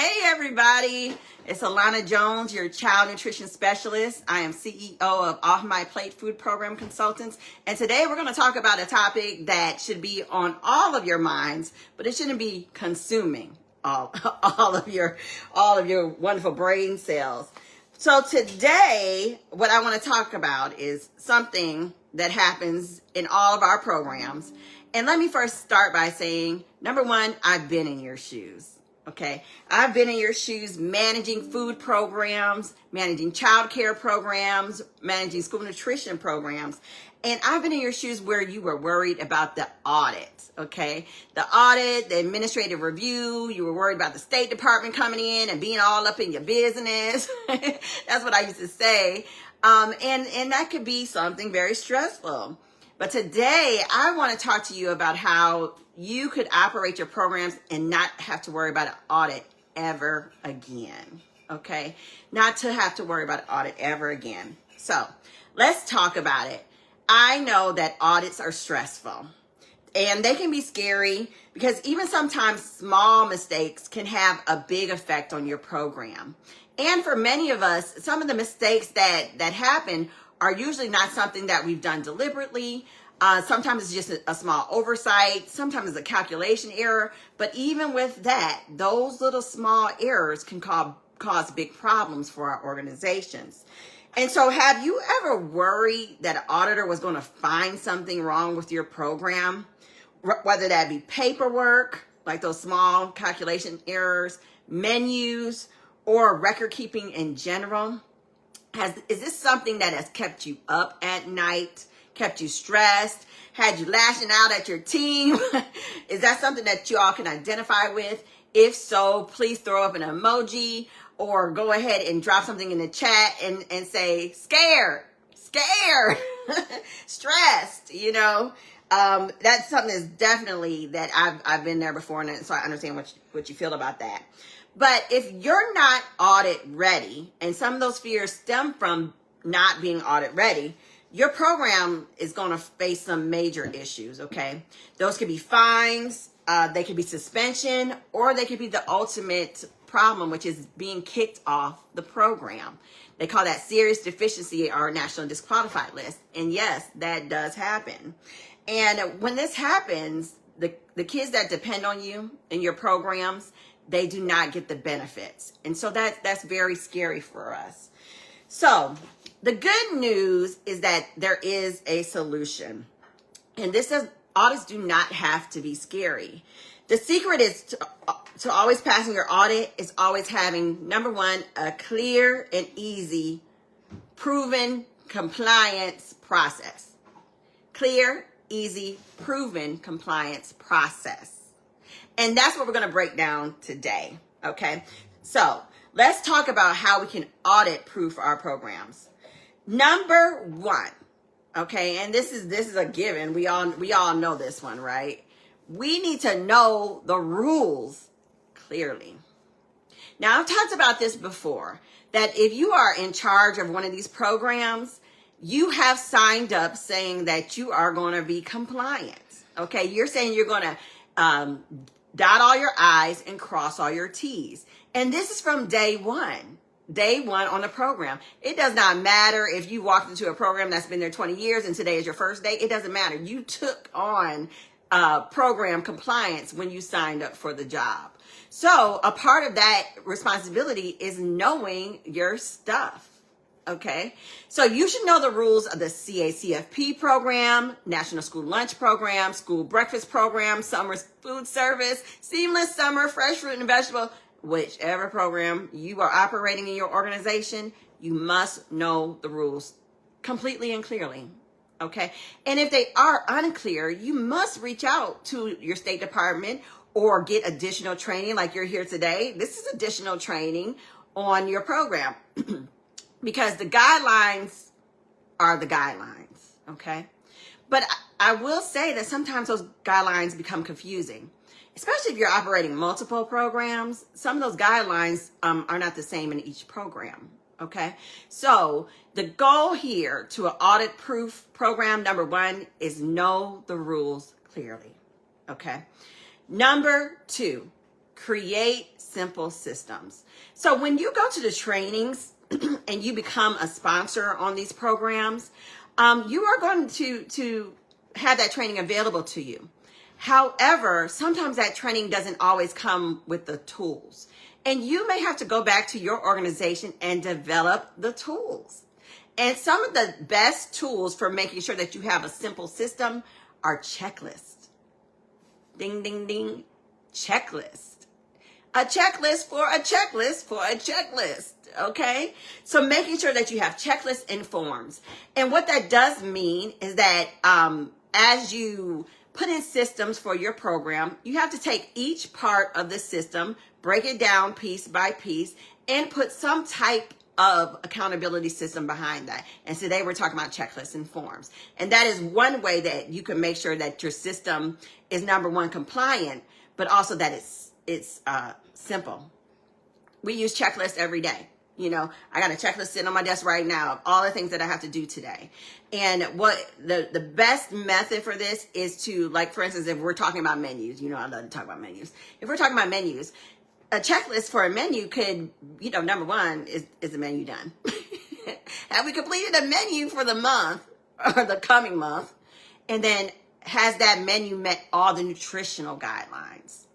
Hey everybody, it's Alana Jones, your child nutrition specialist. I am CEO of Off My Plate Food Program Consultants, and today we're going to talk about a topic that should be on all of your minds, but it shouldn't be consuming all of your wonderful brain cells. So today, what I want to talk about is something that happens in all of our programs. And let me first start by saying, number one, I've been in your shoes. Okay, I've been in your shoes managing food programs, managing child care programs, managing school nutrition programs. And I've been in your shoes where you were worried about the audit, okay? The audit, the administrative review, you were worried about the State Department coming in and being all up in your business. That's what I used to say. And that could be something very stressful. But today, I want to talk to you about how you could operate your programs and not have to worry about an audit ever again, okay? Not to have to worry about an audit ever again. So let's talk about it. I know that audits are stressful and they can be scary because even sometimes small mistakes can have a big effect on your program. And for many of us, some of the mistakes that happen are usually not something that we've done deliberately. Sometimes it's just a small oversight. Sometimes it's a calculation error. But even with that, those little small errors can cause big problems for our organizations. And so have you ever worried that an auditor was going to find something wrong with your program? Whether that be paperwork, like those small calculation errors, menus, or record keeping in general? Is this something that has kept you up at night, kept you stressed, had you lashing out at your team? Is that something that you all can identify with? If so, please throw up an emoji or go ahead and drop something in the chat and say, scared, stressed, That's something that's definitely that I've been there before, and so I understand what you feel about that. But if you're not audit ready, and some of those fears stem from not being audit ready, your program is going to face some major issues, okay? Those could be fines, they could be suspension, or they could be the ultimate problem, which is being kicked off the program. They call that serious deficiency or national disqualified list. And yes, that does happen. And when this happens, the kids that depend on you in your programs, they do not get the benefits. And so that's very scary for us. So the good news is that there is a solution. And this is, audits do not have to be scary. The secret is to always passing your audit is always having, number one, a clear and easy, proven compliance process. Clear, easy, proven compliance process. And that's what we're going to break down today, okay? So let's talk about how we can audit proof our programs. Number one, okay, and this is a given. We all know this one, right? We need to know the rules clearly. Now, I've talked about this before, that if you are in charge of one of these programs, you have signed up saying that you are going to be compliant, okay? You're saying you're going to dot all your I's and cross all your T's. And this is from day one on the program. It does not matter if you walked into a program that's been there 20 years and today is your first day. It doesn't matter. You took on program compliance when you signed up for the job. So a part of that responsibility is knowing your stuff. Okay, so you should know the rules of the CACFP program, National School Lunch Program, School Breakfast Program, Summer Food Service, Seamless Summer, Fresh Fruit and Vegetable, whichever program you are operating in your organization, you must know the rules completely and clearly. Okay, and if they are unclear, you must reach out to your State Department or get additional training like you're here today. This is additional training on your program. Because the guidelines are the guidelines, okay? But I will say that sometimes those guidelines become confusing, especially if you're operating multiple programs. Some of those guidelines are not the same in each program, okay? So the goal here to an audit-proof program, number one, is know the rules clearly, okay? Number two, create simple systems. So when you go to the trainings and you become a sponsor on these programs, you are going to have that training available to you. However, sometimes that training doesn't always come with the tools. And you may have to go back to your organization and develop the tools. And some of the best tools for making sure that you have a simple system are checklists. Ding, ding, ding. Checklist. A checklist for a checklist for a checklist. Okay? So making sure that you have checklists and forms. And what that does mean is that as you put in systems for your program, you have to take each part of the system, break it down piece by piece, and put some type of accountability system behind that. And today we're talking about checklists and forms. And that is one way that you can make sure that your system is, number one, compliant, but also that it's simple. We use checklists every day. You know, I got a checklist sitting on my desk right now of all the things that I have to do today. And what the best method for this is to, like, for instance, if we're talking about menus, you know, I love to talk about menus. If we're talking about menus, a checklist for a menu could, you know, number one, is the menu done? Have we completed a menu for the month or the coming month? And then has that menu met all the nutritional guidelines?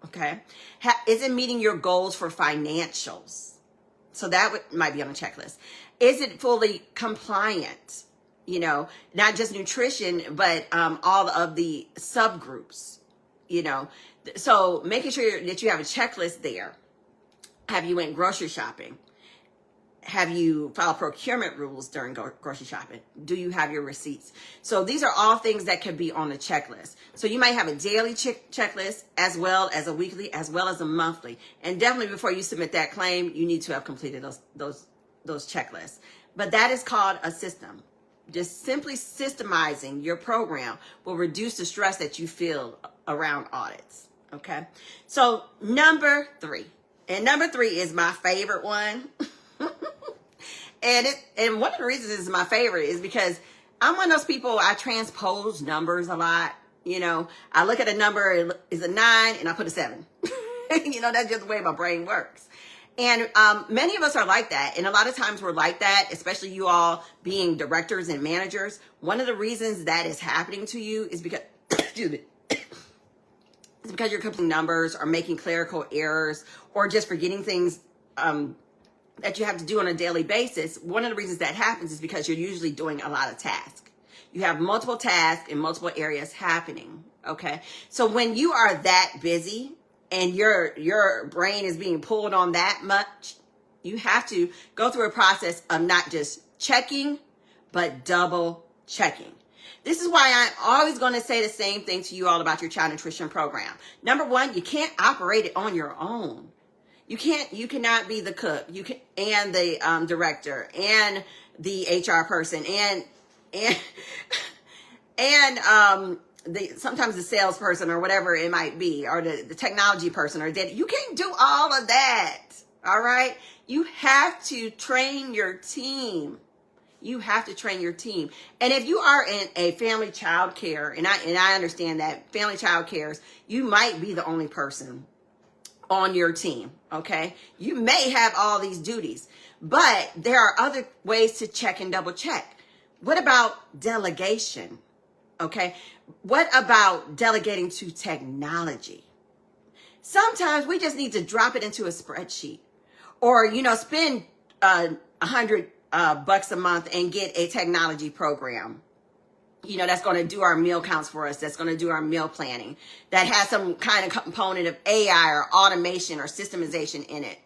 Okay. Is it meeting your goals for financials? So that might be on a checklist. Is it fully compliant? You know, not just nutrition, but all of the subgroups, you know. So making sure that you have a checklist there. Have you went grocery shopping? Have you filed procurement rules during grocery shopping? Do you have your receipts? So these are all things that could be on the checklist. So you might have a daily checklist, as well as a weekly, as well as a monthly. And definitely before you submit that claim, you need to have completed those checklists. But that is called a system. Just simply systemizing your program will reduce the stress that you feel around audits. Okay. So number 3. And number 3 is my favorite one. And one of the reasons it's my favorite is because I'm one of those people, I transpose numbers a lot. You know, I look at a number, it's a 9, and I put a 7. You know, that's just the way my brain works. And many of us are like that. And a lot of times we're like that, especially you all being directors and managers. One of the reasons that is happening to you is because, excuse me, it's because you're completing numbers or making clerical errors or just forgetting things that you have to do on a daily basis. One of the reasons that happens is because you're usually doing a lot of tasks. You have multiple tasks in multiple areas happening, okay? So when you are that busy and your brain is being pulled on that much, you have to go through a process of not just checking, but double checking. This is why I'm always going to say the same thing to you all about your child nutrition program. Number one, you can't operate it on your own. You cannot be the cook, and the director, and the HR person, and sometimes the salesperson or whatever it might be, or the technology person, or you can't do all of that. All right, you have to train your team. You have to train your team. And if you are in a family child care, and I understand that family child cares, you might be the only person on your team, okay? You may have all these duties, but there are other ways to check and double check. What about delegation, okay? What about delegating to technology? Sometimes we just need to drop it into a spreadsheet, or, you know, spend $100 bucks a month and get a technology program, you know, that's going to do our meal counts for us, that's going to do our meal planning, that has some kind of component of AI or automation or systemization in it.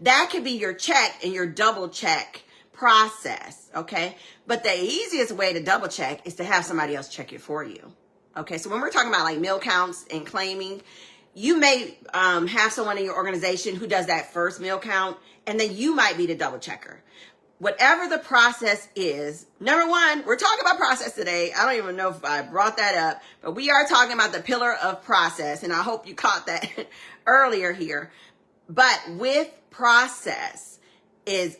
That could be your check and your double check process, okay? But the easiest way to double check is to have somebody else check it for you, okay? So when we're talking about like meal counts and claiming, you may have someone in your organization who does that first meal count, and then you might be the double checker. Whatever the process is, number one, we're talking about process today. I don't even know if I brought that up, but we are talking about the pillar of process, and I hope you caught that earlier here. But with process is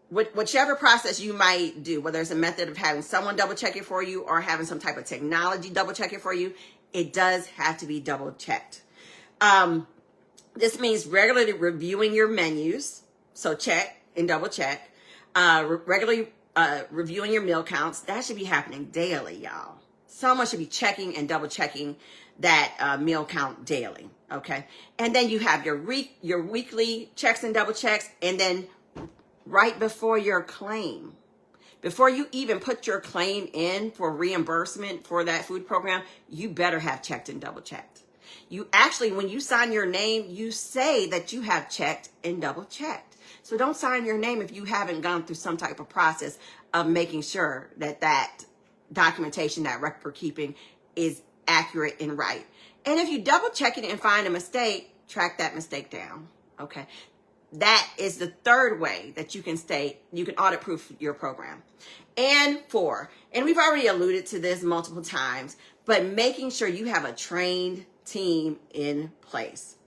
whichever process you might do, whether it's a method of having someone double check it for you or having some type of technology double check it for you, it does have to be double checked. This means regularly reviewing your menus. So check and double check. Regularly reviewing your meal counts. That should be happening daily, y'all. Someone should be checking and double checking that meal count daily. Okay. And then you have your weekly checks and double checks. And then right before your claim, before you even put your claim in for reimbursement for that food program, you better have checked and double checked. You actually, when you sign your name, you say that you have checked and double checked. So don't sign your name if you haven't gone through some type of process of making sure that that documentation, that record keeping is accurate and right. And if you double check it and find a mistake, track that mistake down. Okay. That is the third way that you can audit proof your program. And 4, and we've already alluded to this multiple times, but making sure you have a trained team in place.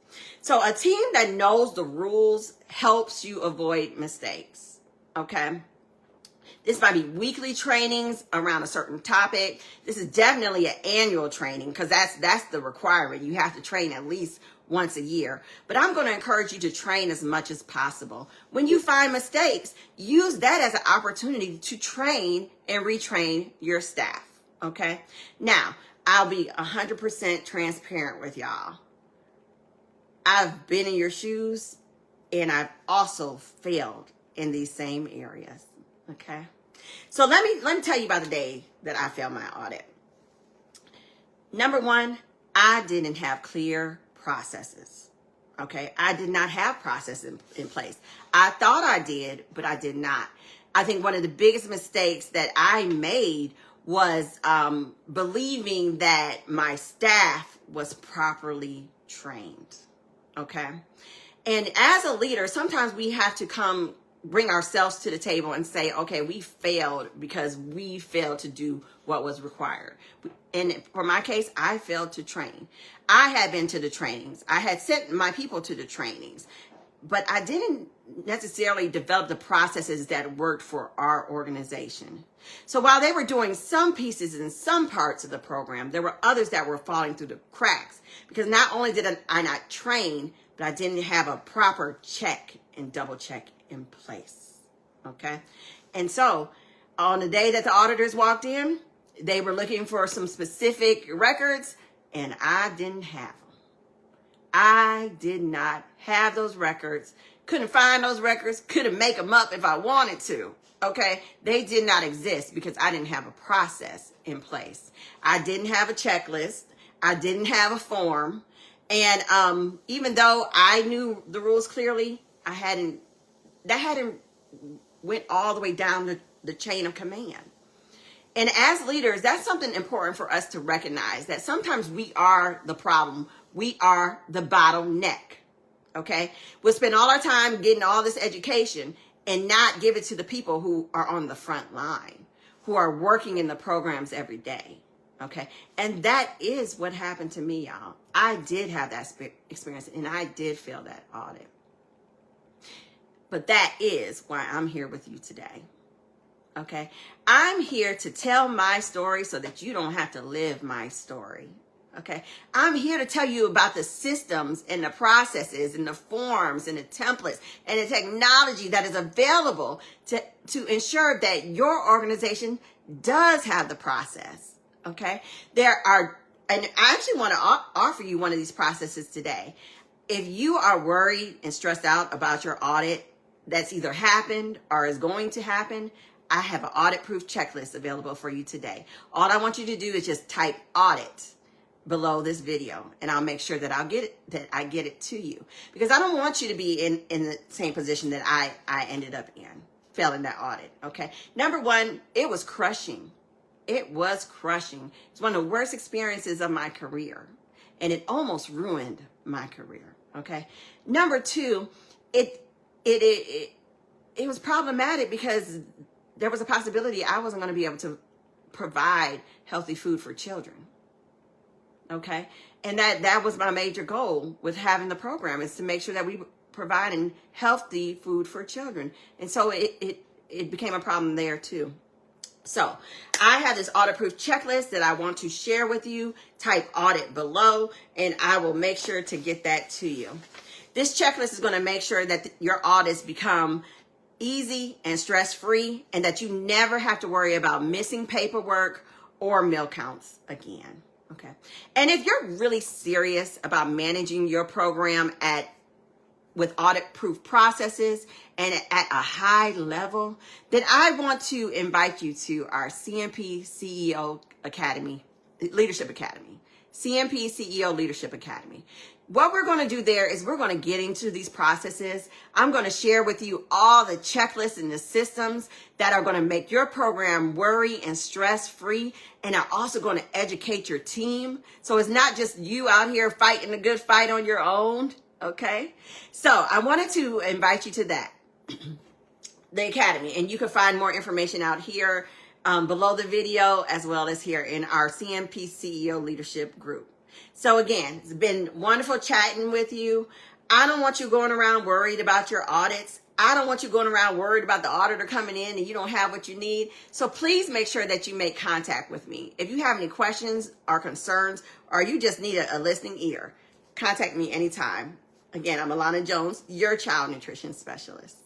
So a team that knows the rules helps you avoid mistakes. Okay. This might be weekly trainings around a certain topic. This is definitely an annual training because that's the requirement. You have to train at least once a year. But I'm going to encourage you to train as much as possible. When you find mistakes, use that as an opportunity to train and retrain your staff. Okay. Now, I'll be 100% transparent with y'all. I've been in your shoes and I've also failed in these same areas. Okay. So let me tell you about the day that I failed my audit. Number 1, I didn't have clear processes. Okay. I did not have processes in place. I thought I did, but I did not. I think one of the biggest mistakes that I made was believing that my staff was properly trained. Okay. And as a leader, sometimes we have to bring ourselves to the table and say, okay, we failed because we failed to do what was required. And for my case, I failed to train. I had been to the trainings. I had sent my people to the trainings, but I didn't necessarily develop the processes that worked for our organization. So while they were doing some pieces in some parts of the program, there were others that were falling through the cracks because not only did I not train, but I didn't have a proper check and double check in place. Okay. And so on the day that the auditors walked in, they were looking for some specific records and I didn't have them. I did not have those records. Couldn't find those records. Couldn't make them up if I wanted to. Okay. They did not exist because I didn't have a process in place. I didn't have a checklist. I didn't have a form. And even though I knew the rules clearly, that hadn't went all the way down the chain of command. And as leaders, that's something important for us to recognize, that sometimes we are the problem. We are the bottleneck. Okay. We'll spend all our time getting all this education and not give it to the people who are on the front line, who are working in the programs every day. Okay. And that is what happened to me, y'all. I did have that experience and I did fail that audit. But that is why I'm here with you today. Okay. I'm here to tell my story so that you don't have to live my story. Okay. I'm here to tell you about the systems and the processes and the forms and the templates and the technology that is available to ensure that your organization does have the process. Okay. And I actually want to offer you one of these processes today. If you are worried and stressed out about your audit that's either happened or is going to happen, I have an audit proof checklist available for you today. All I want you to do is just type audit below this video and I'll make sure that I get it to you, because I don't want you to be in the same position that I ended up in, failing that audit. Okay. Number 1, it was crushing. It was crushing. It's one of the worst experiences of my career and it almost ruined my career. Okay. Number 2, it was problematic because there was a possibility I wasn't going to be able to provide healthy food for children. Okay. And that was my major goal with having the program, is to make sure that we were providing healthy food for children. And so it became a problem there too. So I have this audit proof checklist that I want to share with you. Type audit below and I will make sure to get that to you. This checklist is going to make sure that your audits become easy and stress-free and that you never have to worry about missing paperwork or meal counts again. Okay. And if you're really serious about managing your program with audit proof processes and at a high level, then I want to invite you to our CMP CEO Academy, Leadership Academy, CMP CEO Leadership Academy. What we're going to do there is we're going to get into these processes. I'm going to share with you all the checklists and the systems that are going to make your program worry and stress-free, and are also going to educate your team. So it's not just you out here fighting a good fight on your own. Okay, so I wanted to invite you to that, the Academy, and you can find more information out here below the video, as well as here in our CMP CEO Leadership Group. So again, it's been wonderful chatting with you. I don't want you going around worried about your audits. I don't want you going around worried about the auditor coming in and you don't have what you need. So please make sure that you make contact with me. If you have any questions or concerns, or you just need a listening ear, contact me anytime. Again, I'm Alana Jones, your child nutrition specialist.